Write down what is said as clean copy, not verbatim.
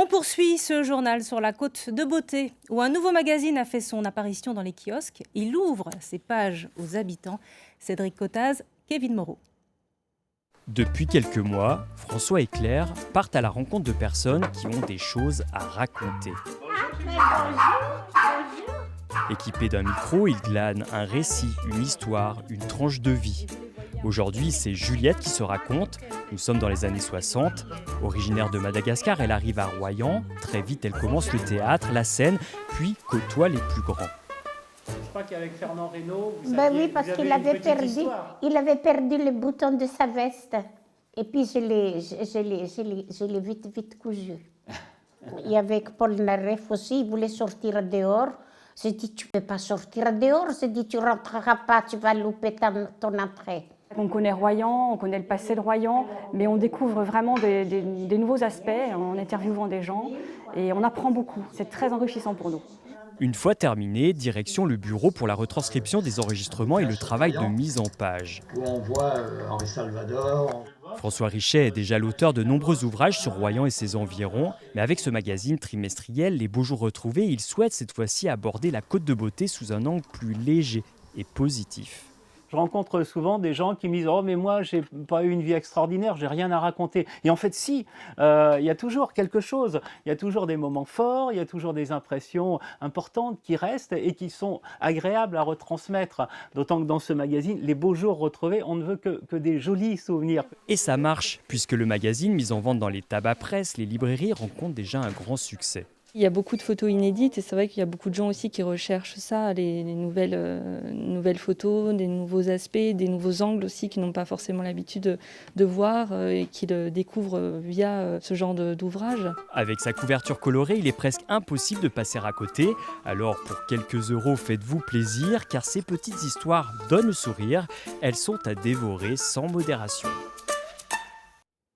On poursuit ce journal sur la côte de Beauté, où un nouveau magazine a fait son apparition dans les kiosques. Il ouvre ses pages aux habitants. Cédric Cottaz, Kevin Moreau. Depuis quelques mois, François et Claire partent à la rencontre de personnes qui ont des choses à raconter. Équipés d'un micro, ils glanent un récit, une histoire, une tranche de vie. Aujourd'hui, c'est Juliette qui se raconte. Nous sommes dans les années 60. Originaire de Madagascar, elle arrive à Royan. Très vite, elle commence le théâtre, la scène, puis côtoie les plus grands. Je crois qu'avec Fernand Reynaud, oui, parce qu'il avait perdu le bouton de sa veste. Et puis je l'ai vite cousu. Et avec Paul Naref aussi, il voulait sortir dehors. J'ai dit, tu ne peux pas sortir dehors. J'ai dit, tu ne rentreras pas, tu vas louper ton entrée. On connaît Royan, on connaît le passé de Royan, mais on découvre vraiment des nouveaux aspects en interviewant des gens et on apprend beaucoup. C'est très enrichissant pour nous. Une fois terminé, direction le bureau pour la retranscription des enregistrements et le travail de mise en page. Où on voit Henri Salvador. François Richet est déjà l'auteur de nombreux ouvrages sur Royan et ses environs, mais avec ce magazine trimestriel, Les Beaux Jours Retrouvés, il souhaite cette fois-ci aborder la Côte de Beauté sous un angle plus léger et positif. Je rencontre souvent des gens qui me disent « Oh, mais moi, j'ai pas eu une vie extraordinaire, j'ai rien à raconter. » Et en fait, si, il y a toujours quelque chose. Il y a toujours des moments forts, il y a toujours des impressions importantes qui restent et qui sont agréables à retransmettre. D'autant que dans ce magazine, Les Beaux Jours Retrouvés, on ne veut que des jolis souvenirs. Et ça marche, puisque le magazine, mis en vente dans les tabac-presse, les librairies, rencontre déjà un grand succès. Il y a beaucoup de photos inédites et c'est vrai qu'il y a beaucoup de gens aussi qui recherchent ça, les nouvelles photos, des nouveaux aspects, des nouveaux angles aussi qu'ils n'ont pas forcément l'habitude de voir et qu'ils découvrent via ce genre d'ouvrage. Avec sa couverture colorée, il est presque impossible de passer à côté. Alors pour quelques euros, faites-vous plaisir car ces petites histoires donnent le sourire. Elles sont à dévorer sans modération.